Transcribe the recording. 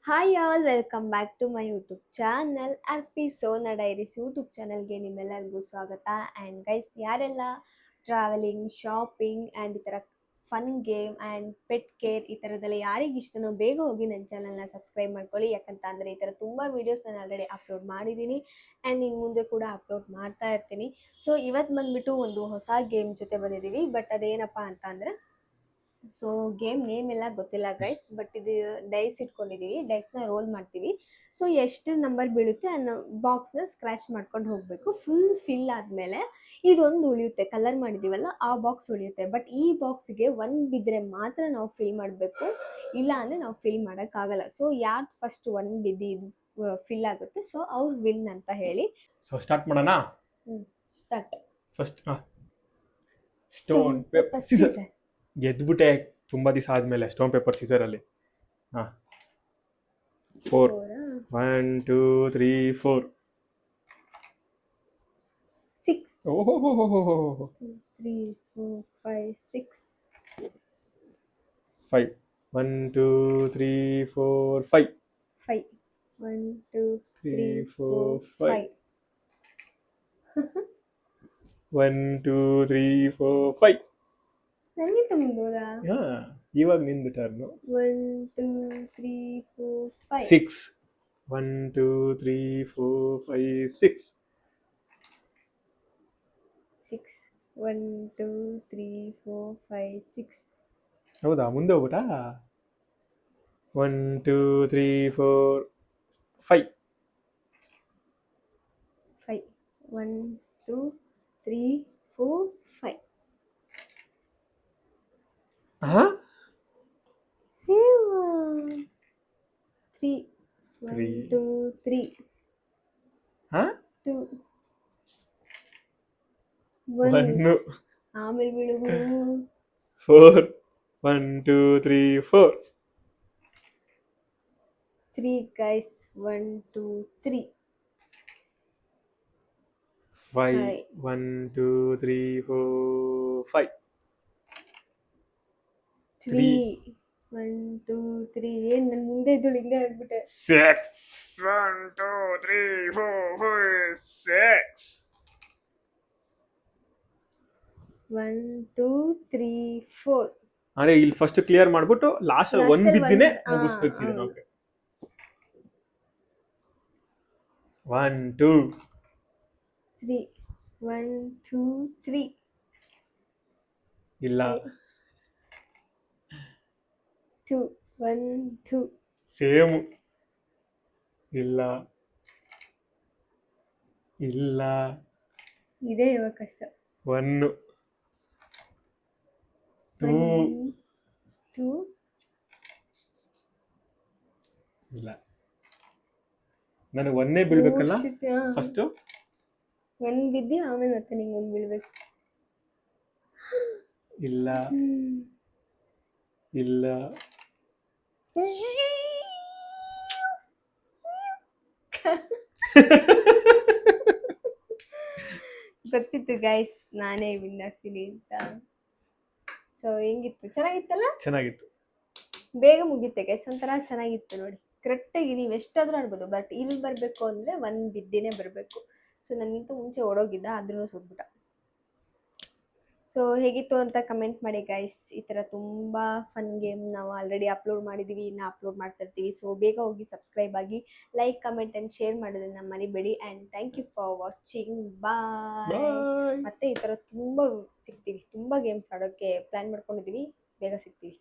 Hi all welcome back to my YouTube channel Sona diaries YouTube ಚಾನಲ್ಗೆ ನಿಮ್ಮೆಲ್ಲರಿಗೂ ಸ್ವಾಗತ. And guys, ಯಾರೆಲ್ಲ ಟ್ರಾವೆಲಿಂಗ್, ಶಾಪಿಂಗ್ ಆ್ಯಂಡ್ ಈ ಥರ fun game and pet care ಈ ಥರದ್ದೆಲ್ಲ ಯಾರಿಗೆ ಇಷ್ಟನೋ ಬೇಗ ಹೋಗಿ ನನ್ನ ಚಾನಲ್ನ ಸಬ್ಸ್ಕ್ರೈಬ್ ಮಾಡ್ಕೊಳ್ಳಿ. ಯಾಕಂತ ಅಂದರೆ ಈ ಥರ ತುಂಬ ವೀಡಿಯೋಸ್ ನಾನು ಆಲ್ರೆಡಿ ಅಪ್ಲೋಡ್ ಮಾಡಿದ್ದೀನಿ ಆ್ಯಂಡ್ ಇನ್ನು ಮುಂದೆ ಕೂಡ ಅಪ್ಲೋಡ್ ಮಾಡ್ತಾ ಇರ್ತೀನಿ. ಸೊ ಇವತ್ತು ಬಂದುಬಿಟ್ಟು ಒಂದು ಹೊಸ ಗೇಮ್ ಜೊತೆ ಬಂದಿದ್ದೀವಿ. ಬಟ್ ಅದೇನಪ್ಪ ಅಂತ ಅಂದರೆ, ಸೊ ಗೇಮ್ ನೇಮ್ ಎಲ್ಲ ಗೊತ್ತಿಲ್ಲ ಗೈಸ್, ಬಟ್ ಇದು ಡೈಸ್ ಇಟ್ಕೊಂಡಿದ್ದೀವಿ. ಡೈಸ್ನ ರೋಲ್ ಮಾಡ್ತೀವಿ. ಸೊ ಎಷ್ಟು ನಂಬರ್ ಬೀಳುತ್ತೆ ಅನ್ನೋ ಬಾಕ್ಸ್ನ ಸ್ಕ್ರ್ಯಾಚ್ ಮಾಡ್ಕೊಂಡು ಹೋಗಬೇಕು. ಫಿಲ್ ಆದಮೇಲೆ ಇದೊಂದು ಉಳಿಯುತ್ತೆ, ಕಲರ್ ಮಾಡಿದ್ದೀವಲ್ಲ ಆ ಬಾಕ್ಸ್ ಉಳಿಯುತ್ತೆ. ಬಟ್ ಈ ಬಾಕ್ಸ್ಗೆ ಒಂದು ಬಿದ್ದರೆ ಮಾತ್ರ ನಾವು ಫಿಲ್ ಮಾಡಬೇಕು, ಇಲ್ಲ ಅಂದರೆ ನಾವು ಫಿಲ್ ಮಾಡೋಕ್ಕಾಗಲ್ಲ. ಸೊ ಯಾರು ಫಸ್ಟ್ ಒಂದು ಬಿದ್ದು ಇದು ಫಿಲ್ ಆಗುತ್ತೆ, ಸೊ ಅವ್ರು ವಿನ್ ಅಂತ ಹೇಳಿ. ಸೊ ಸ್ಟಾರ್ಟ್ ಮಾಡೋಣ. Start. First stone paper scissor. ಗೆದ್ಬಿಟ್ಟೆ ತುಂಬ ದಿವಸ ಆದಮೇಲೆ ಸ್ಟೋನ್ ಪೇಪರ್ ಸೀಸರಲ್ಲಿ. ಹಾಂ, 4 1 2 3 4 6 ಓಹೋ 3 4 5 6 5 1 2 3 4 5 5 1 2 3 4 5 1 2 3 4 5. ನನಗಿಂತ ಮುಂದೋದಾ? ಹಾಂ, ಇವಾಗ ನಿಂದು ಟರ್ನು. 1 2 3 4 5 6 1 2 3 4 5 6 6 1 2 3 4 5 6. ಹೌದಾ, ಮುಂದೆ ಹೋಗ್ಬಿಟ್ಟಾ? 1 2 3 4 5 5 1 2 3 4 5. ಹಾಂ, ಸೇಮ್. 3 1 3 2 3 ಹಾಂ 2 1 1 ಆಮೇಲೆ ಬಿಡುಗು. 4 1 2 3 4 3 ಗೈಸ್. 1 2 3 5 5 1 2 3 4 5 3 1 2 3. ಏನು ನನ್ನ ಮುಂದೆ ಇದ್ದಳು ಹಿಂದೆ ಆಗ್ಬಿಟ್ಟೆ. 6 1 2 3 4 5 6 1 2 3 4. ಅರೆ, ಇಲ್ಲಿ ಫಸ್ಟ್ ಕ್ಲಿಯರ್ ಮಾಡ್ಬಿಟ್ಟು ಲಾಸ್ಟ್ ಅಲ್ಲಿ ಒಂದು ಬಿದ್ದಿನೇ ಮುಗಿಸ್ಬೇಕು ಇದನ್ನ. ಓಕೆ, 1 2 3 1 2 3 ಇಲ್ಲ, 2 1 2 ಸೇಮ್ ಇಲ್ಲ ಇಲ್ಲ ಇದೇ ಇವಾಗ ಕಷ್ಟ. 1 2 2 ಇಲ್ಲ. ನನಗೆ ಒಂದೇ ಬೀಳ್ಬೇಕಲ್ಲ ಫಸ್ಟ್. ಒಂದು ಬಿದ್ದು ಆಮೇಲೆ ಮತ್ತೆ ನಿಂಗೆ ಒಂದು ಬೀಳ್ಬೇಕು. ಇಲ್ಲ ಇಲ್ಲ ಗೊತ್ತಿತ್ತು ಗೈಸ್ ನಾನೇ ವಿನ್ ಆಗ್ತೀನಿ ಅಂತ. ಸೊ ಹೆಂಗಿತ್ತು? ಚೆನ್ನಾಗಿತ್ತಲ್ಲ? ಚೆನ್ನಾಗಿತ್ತು. ಬೇಗ ಮುಗಿತೆ ಗೈಸ್, ಒಂಥರ ಚೆನ್ನಾಗಿತ್ತು ನೋಡಿ. ಕರೆಕ್ಟಾಗಿ ನೀವು ಎಷ್ಟಾದರೂ ಆಡ್ಬೋದು, ಬಟ್ ಇಲ್ಲಿ ಬರಬೇಕು ಅಂದರೆ ಒಂದು ಬಿದ್ದಿನೇ ಬರಬೇಕು. ಸೊ ನನಗಿಂತ ಮುಂಚೆ ಓಡೋಗಿದ್ದ, ಆದ್ರೂ ಸೋತ್ಬಿಟ್ಟ. ಸೊ ಹೇಗಿತ್ತು ಅಂತ ಕಮೆಂಟ್ ಮಾಡಿ ಗೈಸ್. ಈ ಥರ ತುಂಬ ಫನ್ ಗೇಮ್ ನಾವು ಆಲ್ರೆಡಿ ಅಪ್ಲೋಡ್ ಮಾಡಿದ್ದೀವಿ, ಇನ್ನು ಅಪ್ಲೋಡ್ ಮಾಡ್ತಾ ಇರ್ತೀವಿ. ಸೊ ಬೇಗ ಹೋಗಿ ಸಬ್ಸ್ಕ್ರೈಬ್ ಆಗಿ, ಲೈಕ್ ಕಮೆಂಟ್ ಆ್ಯಂಡ್ ಶೇರ್ ಮಾಡೋದನ್ನು ಮರಿಬೇಡಿ. And thank you for watching. Bye. ಮತ್ತೆ ಈ ಥರ ತುಂಬ ಸಿಗ್ತೀವಿ, ತುಂಬ ಗೇಮ್ಸ್ ಆಡೋಕ್ಕೆ ಪ್ಲ್ಯಾನ್ ಮಾಡ್ಕೊಂಡಿದ್ದೀವಿ. ಬೇಗ ಸಿಗ್ತೀವಿ.